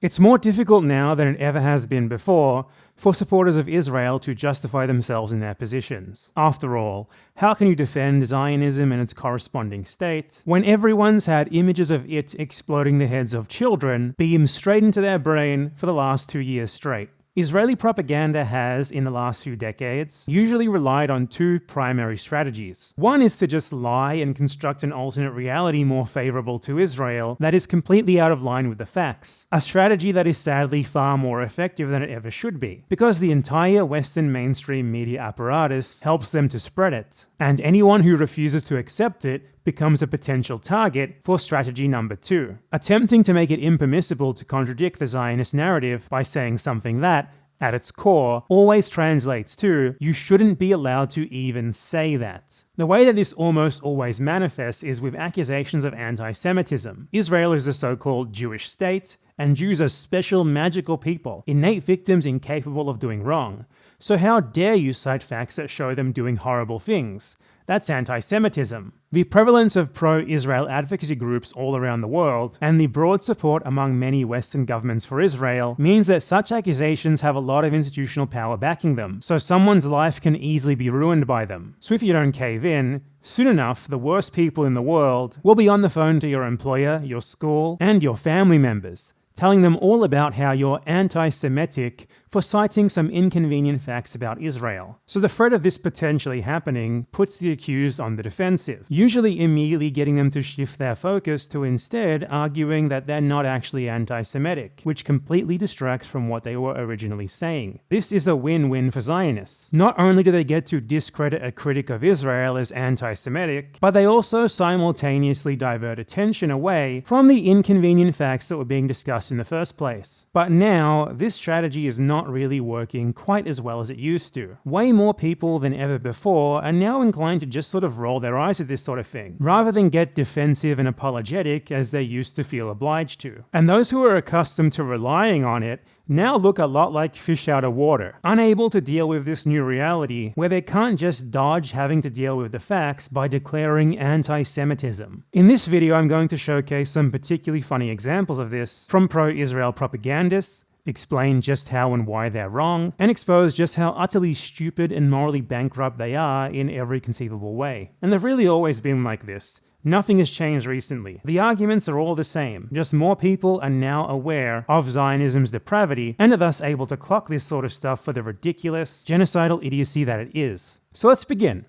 It's more difficult now than it ever has been before for supporters of Israel to justify themselves in their positions. After all, how can you defend Zionism and its corresponding state when everyone's had images of it exploding the heads of children beamed straight into their brain for the last 2 years straight? Israeli propaganda has, in the last few decades, usually relied on two primary strategies. One is to just lie and construct an alternate reality more favorable to Israel that is completely out of line with the facts, a strategy that is sadly far more effective than it ever should be, because the entire Western mainstream media apparatus helps them to spread it, and anyone who refuses to accept it becomes a potential target for strategy number 2, attempting to make it impermissible to contradict the Zionist narrative by saying something that, at its core, always translates to, you shouldn't be allowed to even say that. The way that this almost always manifests is with accusations of anti-Semitism. Israel is a so-called Jewish state, and Jews are special magical people, innate victims incapable of doing wrong. So how dare you cite facts that show them doing horrible things? That's anti-Semitism. The prevalence of pro-Israel advocacy groups all around the world, and the broad support among many Western governments for Israel, means that such accusations have a lot of institutional power backing them, so someone's life can easily be ruined by them. So if you don't cave in, soon enough, the worst people in the world will be on the phone to your employer, your school, and your family members, telling them all about how you're anti-Semitic for citing some inconvenient facts about Israel. So the threat of this potentially happening puts the accused on the defensive, usually immediately getting them to shift their focus to instead arguing that they're not actually anti-Semitic, which completely distracts from what they were originally saying. This is a win-win for Zionists. Not only do they get to discredit a critic of Israel as anti-Semitic, but they also simultaneously divert attention away from the inconvenient facts that were being discussed in the first place. But now, this strategy is not really working quite as well as it used to. Way more people than ever before are now inclined to just sort of roll their eyes at this sort of thing, rather than get defensive and apologetic as they used to feel obliged to. And those who are accustomed to relying on it now look a lot like fish out of water, unable to deal with this new reality where they can't just dodge having to deal with the facts by declaring anti-Semitism. In this video, I'm going to showcase some particularly funny examples of this from pro-Israel propagandists, explain just how and why they're wrong, and expose just how utterly stupid and morally bankrupt they are in every conceivable way. And they've really always been like this. Nothing has changed recently. The arguments are all the same, just more people are now aware of Zionism's depravity and are thus able to clock this sort of stuff for the ridiculous, genocidal idiocy that it is. So let's begin.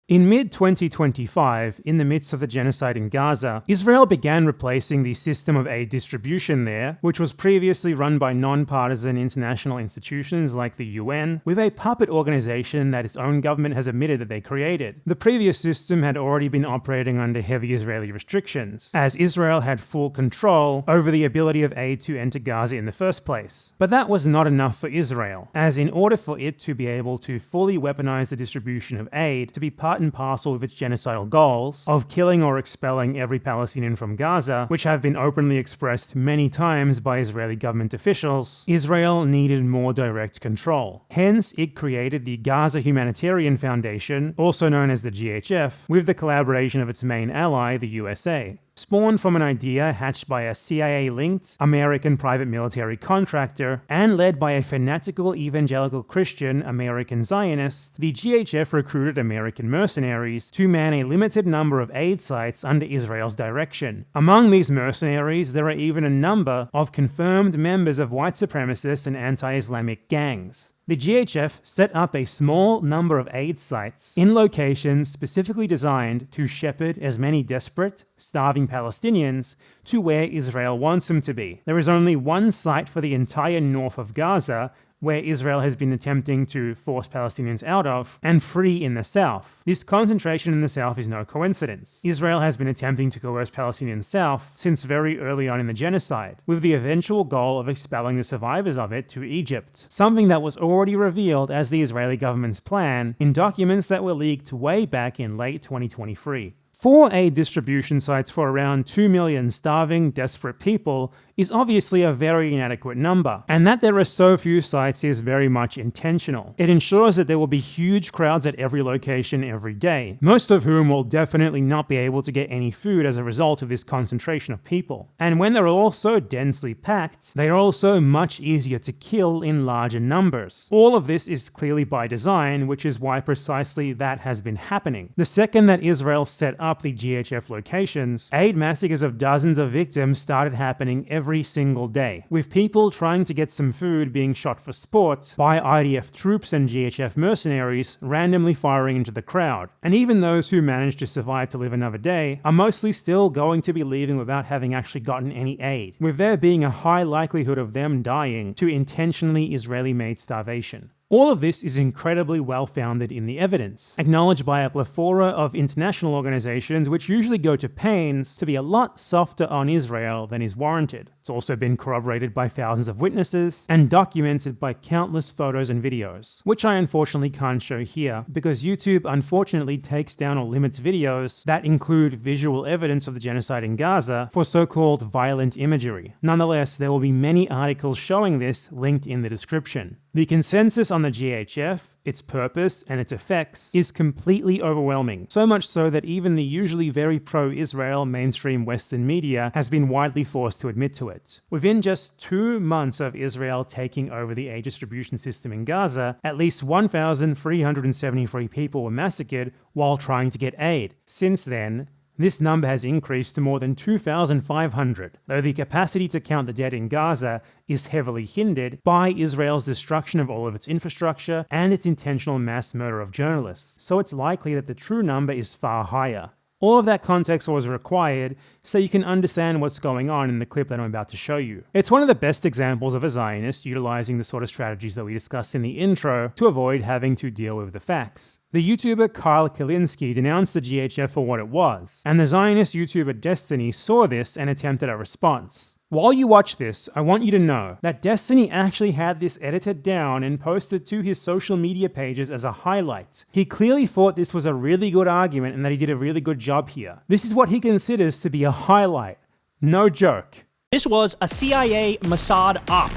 In mid-2025, in the midst of the genocide in Gaza, Israel began replacing the system of aid distribution there, which was previously run by non-partisan international institutions like the UN, with a puppet organization that its own government has admitted that they created. The previous system had already been operating under heavy Israeli restrictions, as Israel had full control over the ability of aid to enter Gaza in the first place. But that was not enough for Israel, as in order for it to be able to fully weaponize the distribution of aid to be part and parcel with its genocidal goals of killing or expelling every Palestinian from Gaza, which have been openly expressed many times by Israeli government officials, Israel needed more direct control. Hence, it created the Gaza Humanitarian Foundation, also known as the GHF, with the collaboration of its main ally, the USA. Spawned from an idea hatched by a CIA-linked American private military contractor and led by a fanatical evangelical Christian American Zionist, the GHF recruited American mercenaries to man a limited number of aid sites under Israel's direction. Among these mercenaries, there are even a number of confirmed members of white supremacist and anti-Islamic gangs. The GHF set up a small number of aid sites in locations specifically designed to shepherd as many desperate, starving Palestinians to where Israel wants them to be. There is only one site for the entire north of Gaza, where Israel has been attempting to force Palestinians out of, and 3 in the south. This concentration in the south is no coincidence. Israel has been attempting to coerce Palestinians south since very early on in the genocide, with the eventual goal of expelling the survivors of it to Egypt, something that was already revealed as the Israeli government's plan in documents that were leaked way back in late 2023. 4 aid distribution sites for around 2 million starving, desperate people is obviously a very inadequate number, and that there are so few sites is very much intentional. It ensures that there will be huge crowds at every location every day, most of whom will definitely not be able to get any food as a result of this concentration of people. And when they're all so densely packed, they are also much easier to kill in larger numbers. All of this is clearly by design, which is why precisely that has been happening. The second that Israel set up the GHF locations, aid massacres of dozens of victims started happening every single day, with people trying to get some food being shot for sport by IDF troops and GHF mercenaries randomly firing into the crowd. And even those who managed to survive to live another day are mostly still going to be leaving without having actually gotten any aid, with there being a high likelihood of them dying to intentionally Israeli-made starvation. All of this is incredibly well-founded in the evidence, acknowledged by a plethora of international organizations which usually go to pains to be a lot softer on Israel than is warranted. It's also been corroborated by thousands of witnesses and documented by countless photos and videos, which I unfortunately can't show here because YouTube unfortunately takes down or limits videos that include visual evidence of the genocide in Gaza for so-called violent imagery. Nonetheless, there will be many articles showing this linked in the description. The consensus on the GHF, its purpose, and its effects is completely overwhelming, so much so that even the usually very pro-Israel mainstream Western media has been widely forced to admit to it. Within just 2 months of Israel taking over the aid distribution system in Gaza, at least 1,373 people were massacred while trying to get aid. Since then, this number has increased to more than 2,500, though the capacity to count the dead in Gaza is heavily hindered by Israel's destruction of all of its infrastructure and its intentional mass murder of journalists, so it's likely that the true number is far higher. All of that context was required so you can understand what's going on in the clip that I'm about to show you. It's one of the best examples of a Zionist utilizing the sort of strategies that we discussed in the intro to avoid having to deal with the facts. The YouTuber Hila Klein denounced the GHF for what it was, and the Zionist YouTuber Destiny saw this and attempted a response. While you watch this, I want you to know that Destiny actually had this edited down and posted to his social media pages as a highlight. He clearly thought this was a really good argument and that he did a really good job here. This is what he considers to be a highlight. No joke. This was a CIA Mossad op,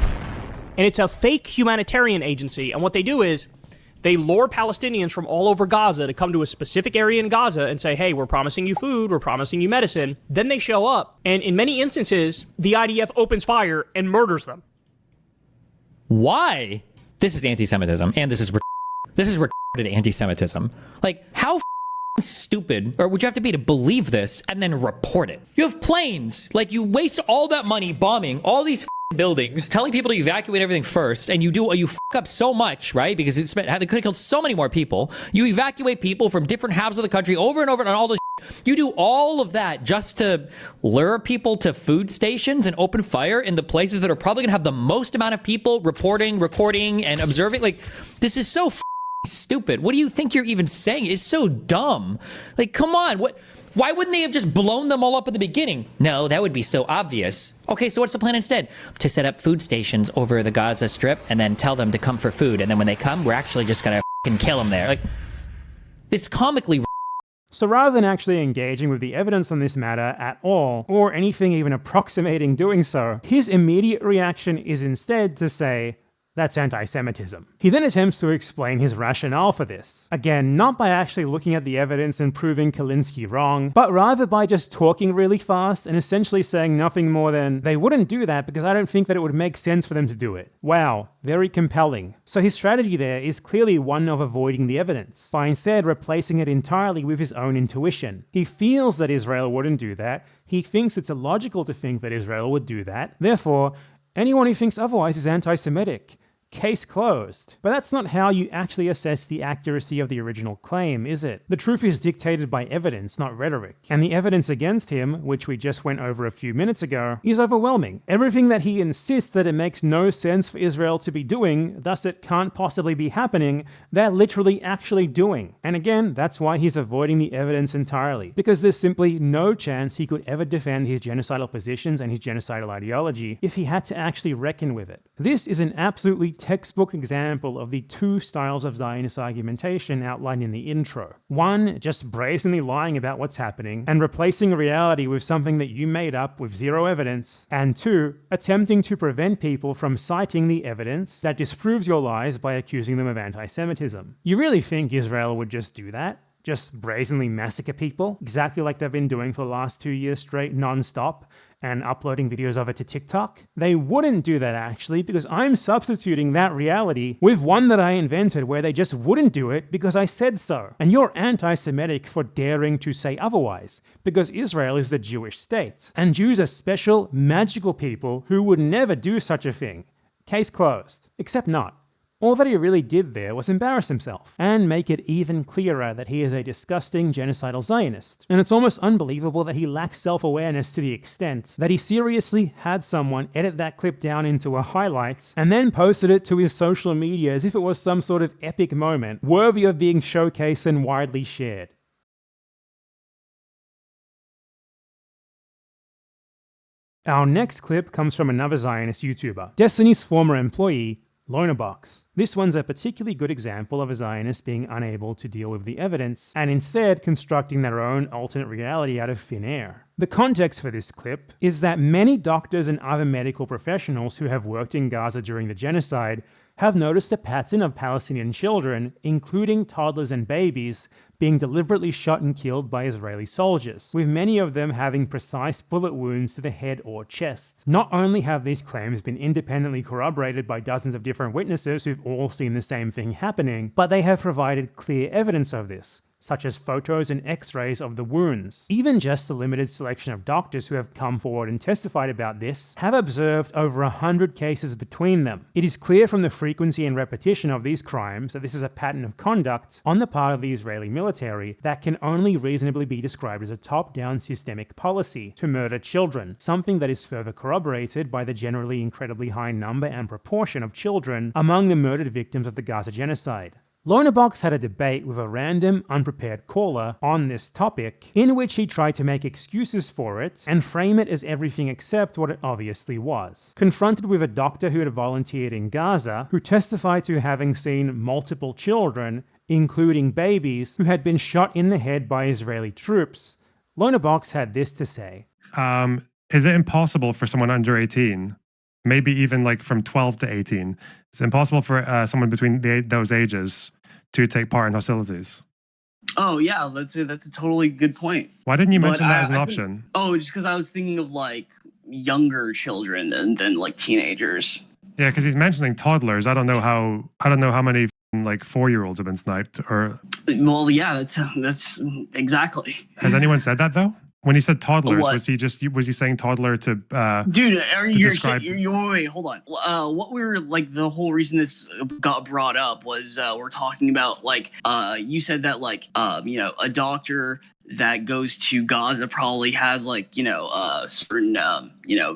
and it's a fake humanitarian agency, and what they do is they lure Palestinians from all over Gaza to come to a specific area in Gaza and say, hey, we're promising you food, we're promising you medicine. Then they show up, and in many instances, the IDF opens fire and murders them. Why? This is anti-Semitism, and this is retarded anti-Semitism. Like, how stupid or would you have to be to believe this and then report it? You have planes, like you waste all that money bombing all these buildings, telling people to evacuate everything first, and you fuck up so much, right? Because they could have killed so many more people. You evacuate people from different halves of the country over and over and all this shit. You do all of that just to lure people to food stations and open fire in the places that are probably gonna have the most amount of people reporting, recording, and observing. Like, this is so stupid. What do you think you're even saying? It's so dumb. Like, come on, why wouldn't they have just blown them all up at the beginning? No, that would be so obvious. Okay, so what's the plan instead? To set up food stations over the Gaza Strip and then tell them to come for food. And then when they come, we're actually just gonna kill them there. Like, it's comically. So rather than actually engaging with the evidence on this matter at all, or anything even approximating doing so, his immediate reaction is instead to say, that's anti-Semitism. He then attempts to explain his rationale for this. Again, not by actually looking at the evidence and proving Klein wrong, but rather by just talking really fast and essentially saying nothing more than, they wouldn't do that because I don't think that it would make sense for them to do it. Wow, very compelling. So his strategy there is clearly one of avoiding the evidence, by instead replacing it entirely with his own intuition. He feels that Israel wouldn't do that, he thinks it's illogical to think that Israel would do that, therefore, anyone who thinks otherwise is anti-Semitic. Case closed. But that's not how you actually assess the accuracy of the original claim, is it? The truth is dictated by evidence, not rhetoric. And the evidence against him, which we just went over a few minutes ago, is overwhelming. Everything that he insists that it makes no sense for Israel to be doing, thus it can't possibly be happening, they're literally actually doing. And again, that's why he's avoiding the evidence entirely. Because there's simply no chance he could ever defend his genocidal positions and his genocidal ideology if he had to actually reckon with it. This is an absolutely textbook example of the two styles of Zionist argumentation outlined in the intro. One, just brazenly lying about what's happening and replacing reality with something that you made up with zero evidence. And two, attempting to prevent people from citing the evidence that disproves your lies by accusing them of anti-Semitism. You really think Israel would just do that? Just brazenly massacre people, exactly like they've been doing for the last 2 years straight non-stop, and uploading videos of it to TikTok? They wouldn't do that actually, because I'm substituting that reality with one that I invented where they just wouldn't do it because I said so. And you're anti-Semitic for daring to say otherwise, because Israel is the Jewish state. And Jews are special, magical people who would never do such a thing. Case closed. Except not. All that he really did there was embarrass himself, and make it even clearer that he is a disgusting genocidal Zionist. And it's almost unbelievable that he lacks self-awareness to the extent that he seriously had someone edit that clip down into a highlight and then posted it to his social media as if it was some sort of epic moment, worthy of being showcased and widely shared. Our next clip comes from another Zionist YouTuber, Destiny's former employee, Lonerbox. This one's a particularly good example of a Zionist being unable to deal with the evidence and instead constructing their own alternate reality out of thin air. The context for this clip is that many doctors and other medical professionals who have worked in Gaza during the genocide have noticed a pattern of Palestinian children, including toddlers and babies, being deliberately shot and killed by Israeli soldiers, with many of them having precise bullet wounds to the head or chest. Not only have these claims been independently corroborated by dozens of different witnesses who've all seen the same thing happening, but they have provided clear evidence of this, such as photos and x-rays of the wounds. Even just the limited selection of doctors who have come forward and testified about this have observed over 100 cases between them. It is clear from the frequency and repetition of these crimes that this is a pattern of conduct on the part of the Israeli military that can only reasonably be described as a top-down systemic policy to murder children, something that is further corroborated by the generally incredibly high number and proportion of children among the murdered victims of the Gaza genocide. Lonerbox had a debate with a random, unprepared caller on this topic, in which he tried to make excuses for it and frame it as everything except what it obviously was. Confronted with a doctor who had volunteered in Gaza, who testified to having seen multiple children, including babies, who had been shot in the head by Israeli troops, Lonerbox had this to say. Is it impossible for someone under 18, maybe even like from 12 to 18, it's impossible for someone between those ages to take part in hostilities? Oh yeah, that's a totally good point. Why didn't you mention that as an option? Just because I was thinking of like younger children than like teenagers. Yeah, because he's mentioning toddlers. I don't know how many like 4-year-olds have been sniped. Or well, yeah, that's exactly. Has anyone said that though? When he said toddlers, was he saying toddler to dude? Wait, hold on. What we were like, the whole reason this got brought up was we're talking about like you said that like a doctor that goes to Gaza probably has like a certain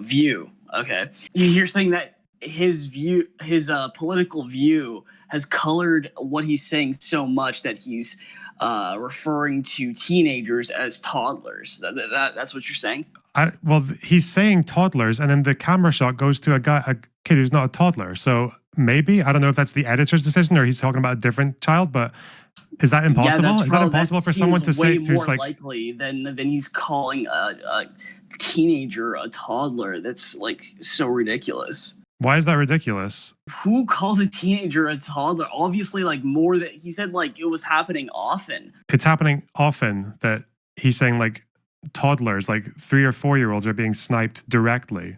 view. Okay, you're saying that his political view has colored what he's saying so much that he's referring to teenagers as toddlers. That's what you're saying? Well, he's saying toddlers, and then the camera shot goes to a kid who's not a toddler. So maybe, I don't know if that's the editor's decision or he's talking about a different child, but is that impossible? Yeah, is that impossible for someone to say? Way more likely than he's calling a teenager a toddler. That's like so ridiculous. Why is that ridiculous? Who calls a teenager a toddler? Obviously, like more that he said, like it was happening often. It's happening often that he's saying like toddlers, like 3 or 4-year-olds are being sniped directly.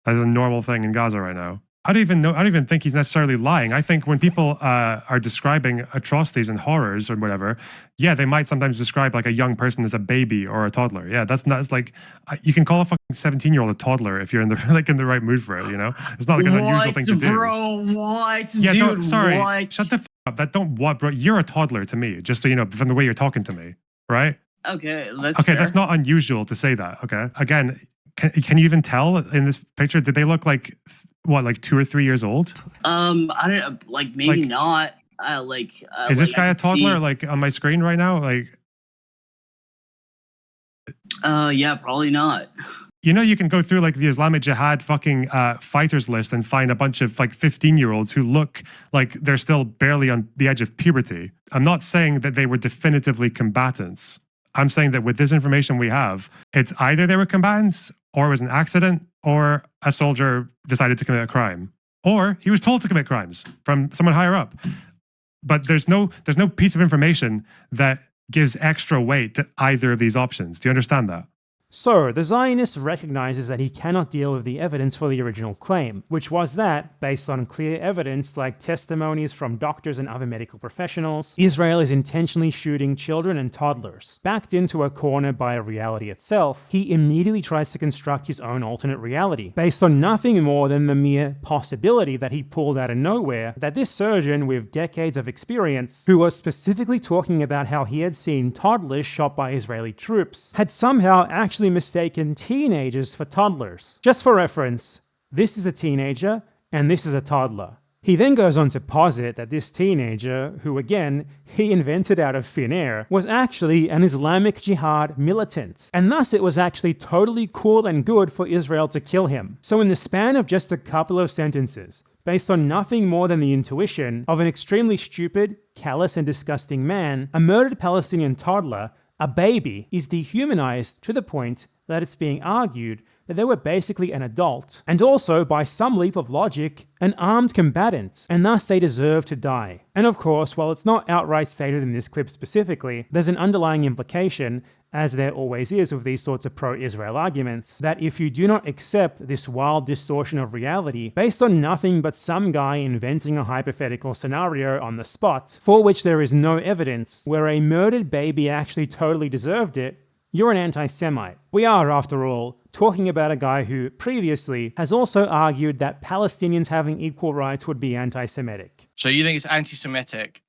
That is a normal thing in Gaza right now. I don't even think he's necessarily lying. I think when people are describing atrocities and horrors or whatever, yeah, they might sometimes describe like a young person as a baby or a toddler. Yeah, that's not, it's like you can call a fucking 17-year-old a toddler if you're in the right mood for it. It's not like an unusual thing to do. Bro, what? Yeah, dude, sorry. What? Shut the f up. Bro. You're a toddler to me. Just so you know, from the way you're talking to me, right? Okay, fair. That's not unusual to say that. Okay, again. Can you even tell in this picture? Did they look like what, like 2 or 3 years old? I don't like maybe not. Is this guy a toddler? Like on my screen right now? Like, yeah, probably not. You know, you can go through like the Islamic Jihad fucking fighters list and find a bunch of like 15-year-olds who look like they're still barely on the edge of puberty. I'm not saying that they were definitively combatants. I'm saying that with this information we have, it's either they were combatants, or it was an accident, or a soldier decided to commit a crime, or he was told to commit crimes from someone higher up. But there's no piece of information that gives extra weight to either of these options. Do you understand that? So, the Zionist recognizes that he cannot deal with the evidence for the original claim, which was that, based on clear evidence like testimonies from doctors and other medical professionals, Israel is intentionally shooting children and toddlers. Backed into a corner by reality itself, he immediately tries to construct his own alternate reality, based on nothing more than the mere possibility that he pulled out of nowhere that this surgeon with decades of experience, who was specifically talking about how he had seen toddlers shot by Israeli troops, had somehow actually mistaken teenagers for toddlers. Just for reference, this is a teenager and this is a toddler. He then goes on to posit that this teenager, who again, he invented out of thin air, was actually an Islamic Jihad militant, and thus it was actually totally cool and good for Israel to kill him. So in the span of just a couple of sentences, based on nothing more than the intuition of an extremely stupid, callous and disgusting man, a murdered Palestinian toddler, a baby, is dehumanized to the point that it's being argued that they were basically an adult, and also, by some leap of logic, an armed combatant, and thus they deserve to die. And of course, while it's not outright stated in this clip specifically, there's an underlying implication, as there always is with these sorts of pro-Israel arguments, that if you do not accept this wild distortion of reality based on nothing but some guy inventing a hypothetical scenario on the spot, for which there is no evidence, where a murdered baby actually totally deserved it, you're an anti-Semite. We are, after all, talking about a guy who, previously, has also argued that Palestinians having equal rights would be anti-Semitic. So you think it's anti-Semitic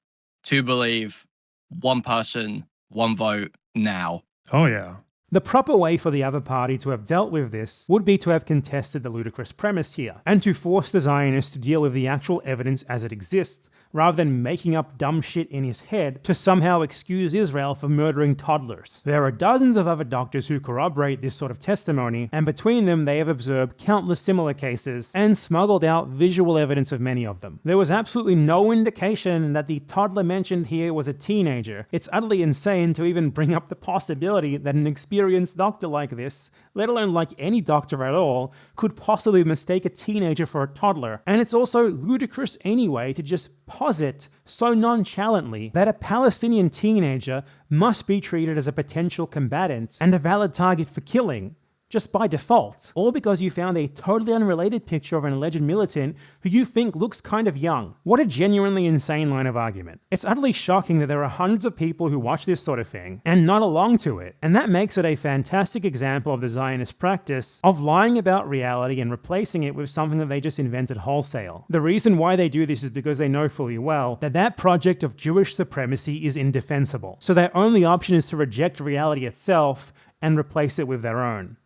to believe one person, one vote now? Oh, yeah. The proper way for the other party to have dealt with this would be to have contested the ludicrous premise here, and to force the Zionists to deal with the actual evidence as it exists, rather than making up dumb shit in his head to somehow excuse Israel for murdering toddlers. There are dozens of other doctors who corroborate this sort of testimony, and between them they have observed countless similar cases and smuggled out visual evidence of many of them. There was absolutely no indication that the toddler mentioned here was a teenager. It's utterly insane to even bring up the possibility that an experienced doctor like this, let alone like any doctor at all, could possibly mistake a teenager for a toddler. And it's also ludicrous anyway to just posit so nonchalantly that a Palestinian teenager must be treated as a potential combatant and a valid target for killing, just by default, all because you found a totally unrelated picture of an alleged militant who you think looks kind of young. What a genuinely insane line of argument. It's utterly shocking that there are hundreds of people who watch this sort of thing and nod along to it, and that makes it a fantastic example of the Zionist practice of lying about reality and replacing it with something that they just invented wholesale. The reason why they do this is because they know fully well that that project of Jewish supremacy is indefensible, so their only option is to reject reality itself and replace it with their own.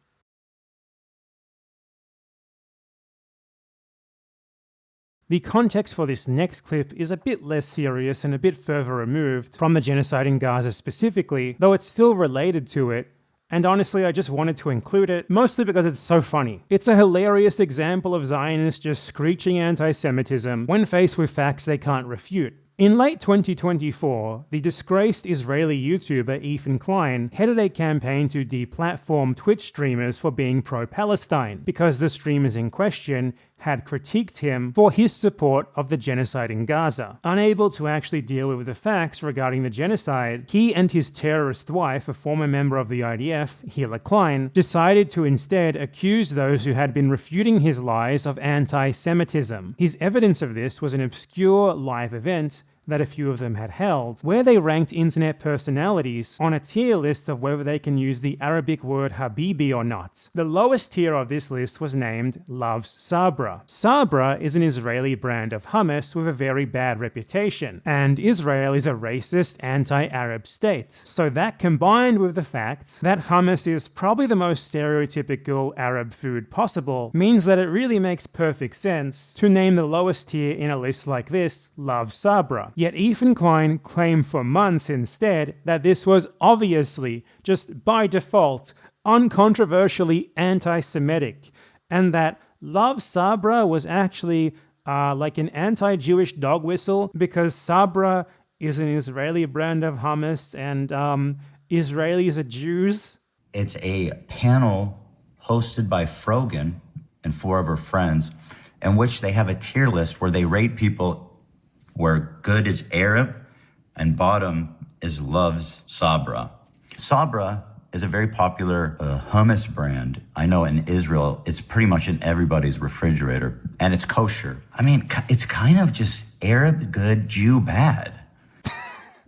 The context for this next clip is a bit less serious and a bit further removed from the genocide in Gaza specifically, though it's still related to it, and honestly I just wanted to include it, mostly because it's so funny. It's a hilarious example of Zionists just screeching anti-Semitism when faced with facts they can't refute. In late 2024, the disgraced Israeli YouTuber Hila Klein headed a campaign to deplatform Twitch streamers for being pro-Palestine, because the streamers in question had critiqued him for his support of the genocide in Gaza. Unable to actually deal with the facts regarding the genocide, he and his terrorist wife, a former member of the IDF, Hila Klein, decided to instead accuse those who had been refuting his lies of anti-Semitism. His evidence of this was an obscure live event that a few of them had held, where they ranked internet personalities on a tier list of whether they can use the Arabic word Habibi or not. The lowest tier of this list was named Loves Sabra. Sabra is an Israeli brand of hummus with a very bad reputation, and Israel is a racist, anti-Arab state. So that, combined with the fact that hummus is probably the most stereotypical Arab food possible, means that it really makes perfect sense to name the lowest tier in a list like this Loves Sabra. Yet Hila Klein claimed for months instead that this was obviously, just by default, uncontroversially anti-Semitic, and that Love Sabra was actually like an anti-Jewish dog whistle because Sabra is an Israeli brand of hummus and Israelis are Jews. It's a panel hosted by Frogan and 4 of her friends, in which they have a tier list where they rate people where good is Arab and bottom is loves Sabra. Sabra is a very popular hummus brand. I know in Israel, it's pretty much in everybody's refrigerator, and it's kosher. I mean, it's kind of just Arab good, Jew bad.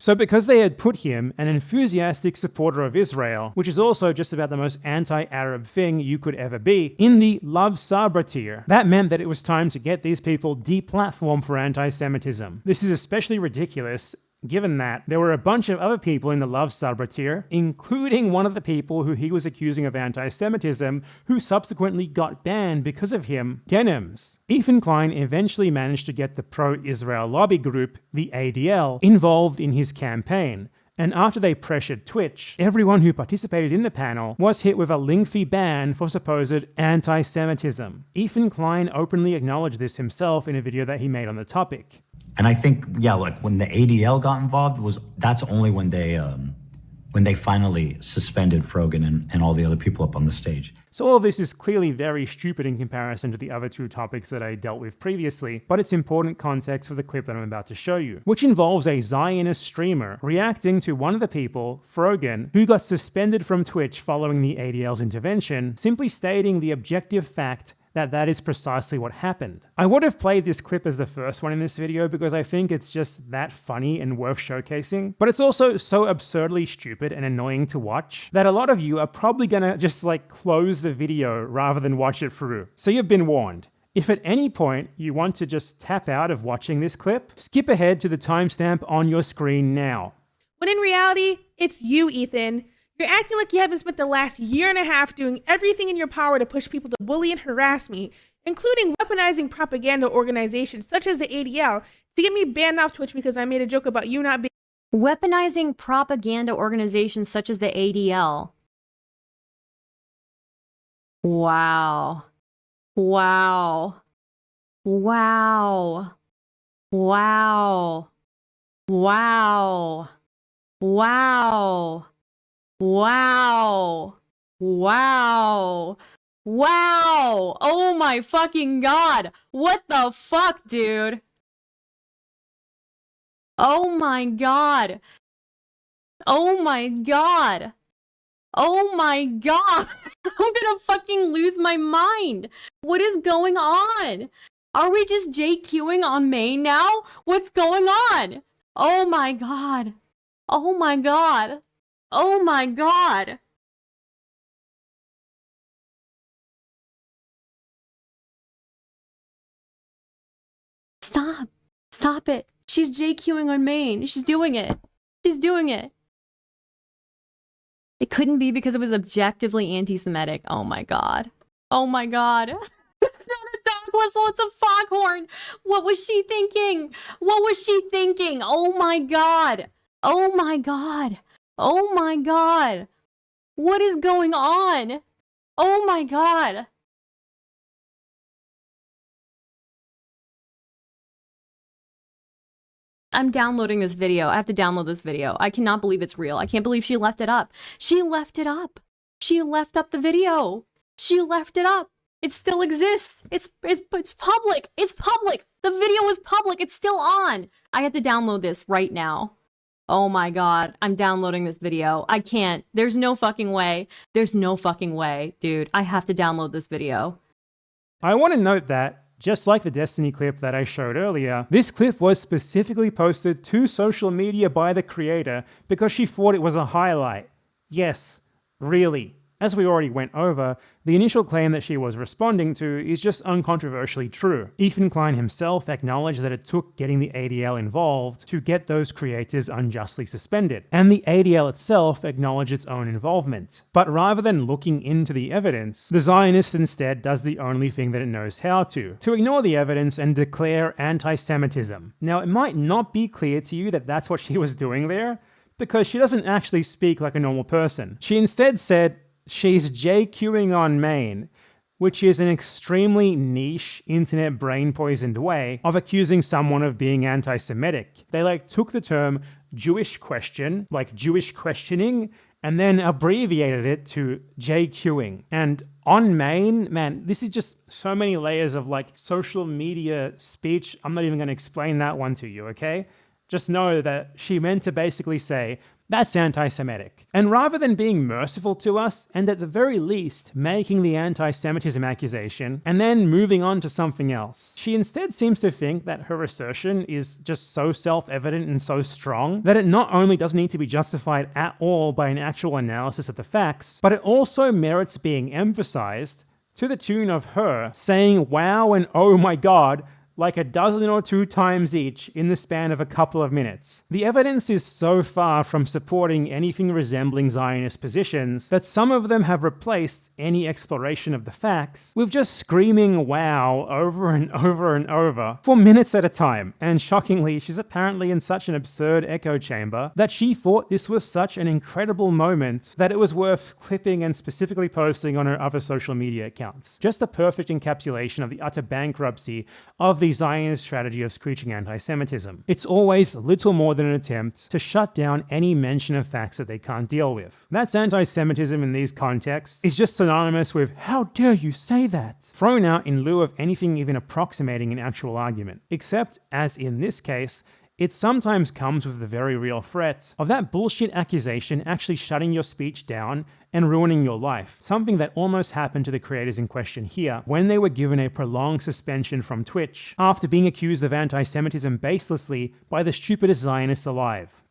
So because they had put him, an enthusiastic supporter of Israel, which is also just about the most anti-Arab thing you could ever be, in the Love Sabra tier, that meant that it was time to get these people deplatformed for anti-Semitism. This is especially ridiculous given that there were a bunch of other people in the Love Sabra tier, including one of the people who he was accusing of anti-Semitism, who subsequently got banned because of him, Denims. Ethan Klein eventually managed to get the pro-Israel lobby group, the ADL, involved in his campaign, and after they pressured Twitch, everyone who participated in the panel was hit with a lengthy ban for supposed anti-Semitism. Ethan Klein openly acknowledged this himself in a video that he made on the topic. And I think, yeah, like when the ADL got involved, that's only when they finally suspended Frogan and all the other people up on the stage. So all of this is clearly very stupid in comparison to the other 2 topics that I dealt with previously, but it's important context for the clip that I'm about to show you, which involves a Zionist streamer reacting to one of the people, Frogan, who got suspended from Twitch following the ADL's intervention, simply stating the objective fact that is precisely what happened. I would have played this clip as the first one in this video because I think it's just that funny and worth showcasing, but it's also so absurdly stupid and annoying to watch that a lot of you are probably gonna just like close the video rather than watch it through. So you've been warned. If at any point you want to just tap out of watching this clip, skip ahead to the timestamp on your screen now. When in reality, it's you, Ethan. You're acting like you haven't spent the last year and a half doing everything in your power to push people to bully and harass me, including weaponizing propaganda organizations such as the ADL to get me banned off Twitch because I made a joke about you not being... Weaponizing propaganda organizations such as the ADL. Wow. Wow. Wow. Wow. Wow. Wow. Wow. Wow. Wow. Oh my fucking god. What the fuck, dude? Oh my god. Oh my god. Oh my god. I'm gonna fucking lose my mind. What is going on? Are we just JQing on Maine now? What's going on? Oh my god. Oh my god. Oh my god. Stop. Stop it. She's JQing on Maine. She's doing it. She's doing it. It couldn't be because it was objectively anti-Semitic. Oh my god. Oh my god. It's not a dog whistle, it's a foghorn. What was she thinking? What was she thinking? Oh my god. Oh my god. Oh my god. What is going on? Oh my god. I'm downloading this video. I have to download this video. I cannot believe it's real. I can't believe she left it up. She left it up. She left up the video. She left it up. It still exists. It's public. It's public. The video is public. It's still on. I have to download this right now. Oh my god. I'm downloading this video. I can't. There's no fucking way. There's no fucking way. Dude, I have to download this video. I want to note that, just like the Destiny clip that I showed earlier, this clip was specifically posted to social media by the creator because she thought it was a highlight. Yes, really. As we already went over, the initial claim that she was responding to is just uncontroversially true. Ethan Klein himself acknowledged that it took getting the ADL involved to get those creators unjustly suspended, and the ADL itself acknowledged its own involvement. But rather than looking into the evidence, the Zionist instead does the only thing that it knows how to ignore the evidence and declare anti-Semitism. Now, it might not be clear to you that that's what she was doing there, because she doesn't actually speak like a normal person. She instead said, She's JQing on Maine, which is an extremely niche internet brain-poisoned way of accusing someone of being anti-Semitic. They took the term Jewish question, like Jewish questioning, and then abbreviated it to JQing. And on Maine, man, this is just so many layers of social media speech. I'm not even going to explain that one to you, okay? Just know that she meant to basically say, that's anti-Semitic. And rather than being merciful to us, and at the very least making the anti-Semitism accusation, and then moving on to something else, she instead seems to think that her assertion is just so self-evident and so strong that it not only doesn't need to be justified at all by an actual analysis of the facts, but it also merits being emphasized to the tune of her saying wow and oh my god like a dozen or two times each in the span of a couple of minutes. The evidence is so far from supporting anything resembling Zionist positions that some of them have replaced any exploration of the facts with just screaming wow over and over and over for minutes at a time. And shockingly, she's apparently in such an absurd echo chamber that she thought this was such an incredible moment that it was worth clipping and specifically posting on her other social media accounts. Just a perfect encapsulation of the utter bankruptcy of the Zionist strategy of screeching anti-Semitism. It's always little more than an attempt to shut down any mention of facts that they can't deal with. That's anti-Semitism in these contexts is just synonymous with how dare you say that, thrown out in lieu of anything even approximating an actual argument. Except, as in this case, it sometimes comes with the very real threat of that bullshit accusation actually shutting your speech down and ruining your life. Something that almost happened to the creators in question here when they were given a prolonged suspension from Twitch after being accused of anti-Semitism baselessly by the stupidest Zionists alive.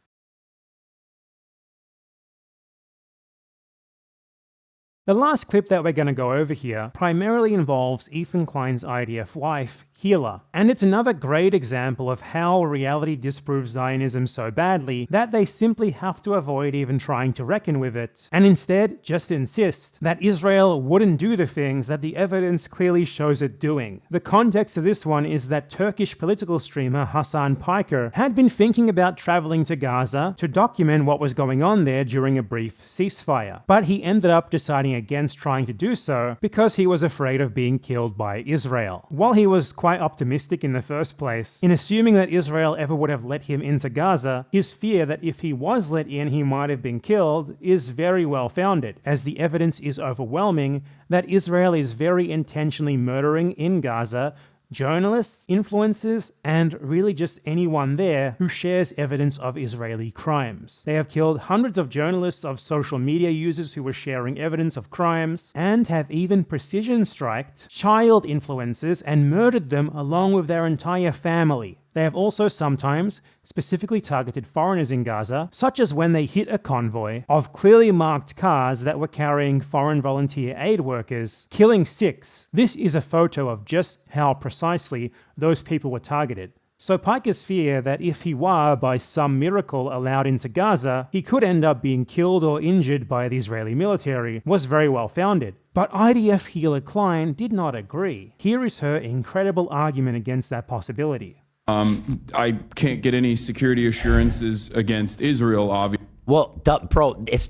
The last clip that we're going to go over here primarily involves Ethan Klein's IDF wife, Hila, and it's another great example of how reality disproves Zionism so badly that they simply have to avoid even trying to reckon with it, and instead just insist that Israel wouldn't do the things that the evidence clearly shows it doing. The context of this one is that Turkish political streamer Hasan Piker had been thinking about traveling to Gaza to document what was going on there during a brief ceasefire, but he ended up deciding against trying to do so because he was afraid of being killed by Israel. While he was quite optimistic in the first place in assuming that Israel ever would have let him into Gaza, his fear that if he was let in he might have been killed is very well founded, as the evidence is overwhelming that Israel is very intentionally murdering in Gaza journalists, influencers, and really just anyone there who shares evidence of Israeli crimes. They have killed hundreds of journalists, of social media users who were sharing evidence of crimes, and have even precision striked child influencers and murdered them along with their entire family. They have also sometimes specifically targeted foreigners in Gaza, such as when they hit a convoy of clearly marked cars that were carrying foreign volunteer aid workers, killing 6. This is a photo of just how precisely those people were targeted. So Piker's fear that if he were, by some miracle, allowed into Gaza, he could end up being killed or injured by the Israeli military was very well founded. But IDF Hila Klein did not agree. Here is her incredible argument against that possibility. I can't get any security assurances against Israel, obviously. Well, bro, it's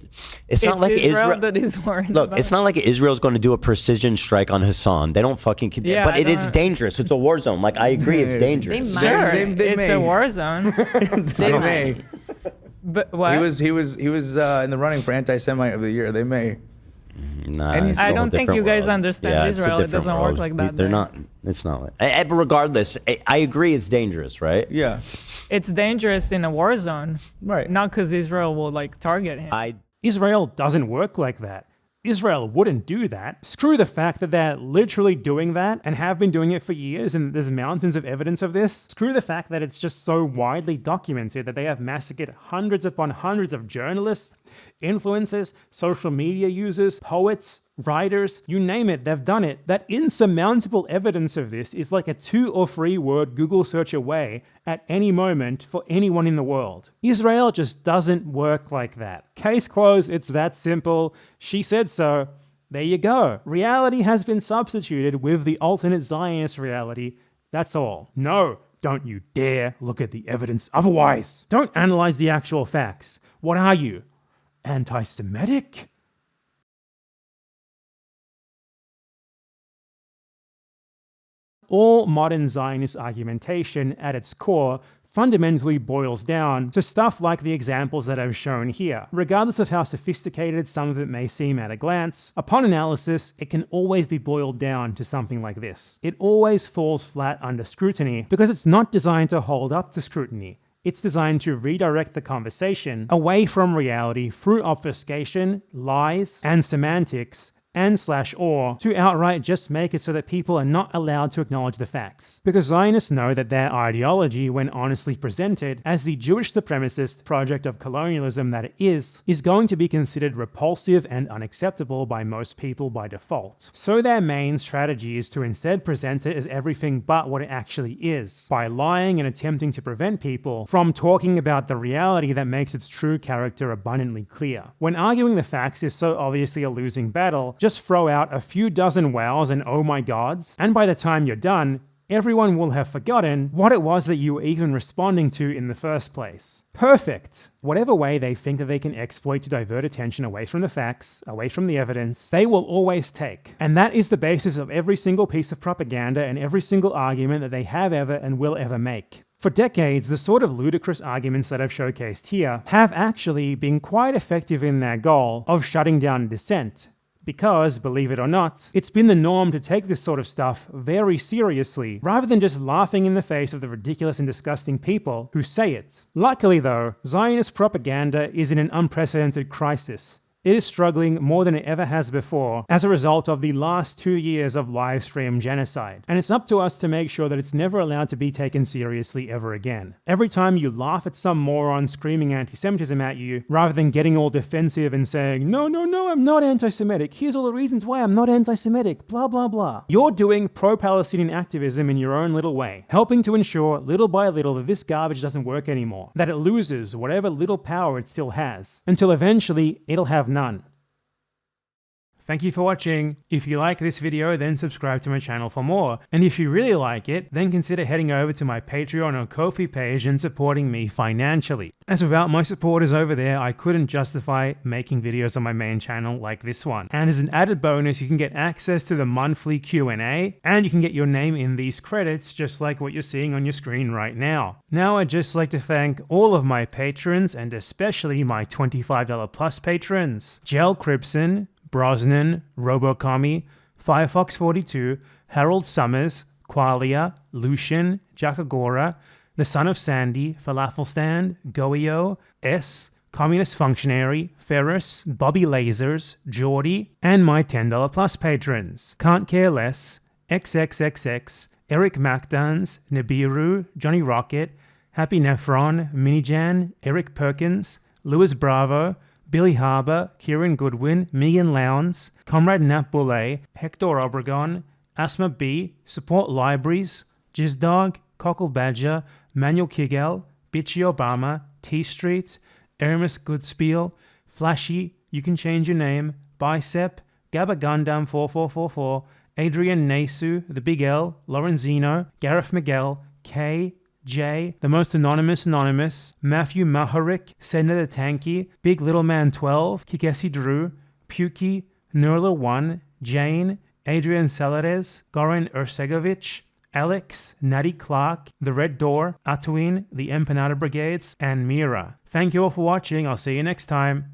not like Israel that is worried. Look, about. It's not like Israel's going to do a precision strike on Hassan. They don't fucking. Yeah, but it is dangerous. It's a war zone. Like I agree, it's dangerous. They might. Sure, it's a war zone. They may. But what? He was in the running for anti-Semite of the year. They may. Nah, I don't think you guys understand Israel. It doesn't world. work like that. They're not. It's not. But regardless, I agree. It's dangerous, right? Yeah. It's dangerous in a war zone, right? Not because Israel will target him. Israel doesn't work like that. Israel wouldn't do that. Screw the fact that they're literally doing that and have been doing it for years and there's mountains of evidence of this. Screw the fact that it's just so widely documented that they have massacred hundreds upon hundreds of journalists, influencers, social media users, poets, writers, you name it, they've done it. That insurmountable evidence of this is like a 2 or 3 word Google search away at any moment for anyone in the world. Israel just doesn't work like that. Case closed, it's that simple. She said so. There you go. Reality has been substituted with the alternate Zionist reality. That's all. No, don't you dare look at the evidence otherwise. Don't analyze the actual facts. What are you? Anti-Semitic? All modern Zionist argumentation at its core fundamentally boils down to stuff like the examples that I've shown here. Regardless of how sophisticated some of it may seem at a glance, upon analysis, it can always be boiled down to something like this. It always falls flat under scrutiny because it's not designed to hold up to scrutiny. It's designed to redirect the conversation away from reality through obfuscation, lies, and semantics, and/or to outright just make it so that people are not allowed to acknowledge the facts. Because Zionists know that their ideology, when honestly presented as the Jewish supremacist project of colonialism that it is going to be considered repulsive and unacceptable by most people by default. So their main strategy is to instead present it as everything but what it actually is, by lying and attempting to prevent people from talking about the reality that makes its true character abundantly clear. When arguing the facts is so obviously a losing battle, just throw out a few dozen wows and oh my gods, and by the time you're done, everyone will have forgotten what it was that you were even responding to in the first place. Perfect! Whatever way they think that they can exploit to divert attention away from the facts, away from the evidence, they will always take. And that is the basis of every single piece of propaganda and every single argument that they have ever and will ever make. For decades, the sort of ludicrous arguments that I've showcased here have actually been quite effective in their goal of shutting down dissent. Because, believe it or not, it's been the norm to take this sort of stuff very seriously, rather than just laughing in the face of the ridiculous and disgusting people who say it. Luckily though, Zionist propaganda is in an unprecedented crisis. It is struggling more than it ever has before as a result of the last 2 years of live stream genocide. And it's up to us to make sure that it's never allowed to be taken seriously ever again. Every time you laugh at some moron screaming anti-Semitism at you, rather than getting all defensive and saying, no, I'm not anti-Semitic, here's all the reasons why I'm not anti-Semitic, blah, blah, blah. You're doing pro-Palestinian activism in your own little way, helping to ensure little by little that this garbage doesn't work anymore, that it loses whatever little power it still has, until eventually it'll have none. Thank you for watching. If you like this video, then subscribe to my channel for more. And if you really like it, then consider heading over to my Patreon or Ko-fi page and supporting me financially. As without my supporters over there, I couldn't justify making videos on my main channel like this one. And as an added bonus, you can get access to the monthly Q&A, and you can get your name in these credits, just like what you're seeing on your screen right now. Now, I'd just like to thank all of my patrons, and especially my $25 plus patrons: Gel Cribson, Brosnan, Robocommy, Firefox42, Harold Summers, Qualia, Lucian, Jackagora, The Son of Sandy, Falafel Stand, Goio, S, Communist Functionary, Ferris, Bobby Lasers, Geordie, and my $10 plus patrons: Can't Care Less, XXXX, Eric Macdans, Nibiru, Johnny Rocket, Happy Nephron, Minijan, Eric Perkins, Louis Bravo, Billy Harbour, Kieran Goodwin, Megan Lowndes, Comrade Nat Boulay, Hector Obregon, Asma B, Support Libraries, Jizdog, Cockle Badger, Manuel Kigel, Bitchy Obama, T Street, Aramis Goodspiel, Flashy, You Can Change Your Name, Bicep, Gabba Gundam 4444, Adrian Nasu, The Big L, Lorenzino, Gareth Miguel, K, J, The Most Anonymous, Matthew Maharik, Sender the Tanky, Big Little Man 12, Kikesi Drew, Pukey, Nurla1, Jane, Adrian Salares, Goran Ursegovich, Alex, Natty Clark, The Red Door, Atuin, The Empanada Brigades, and Mira. Thank you all for watching. I'll see you next time.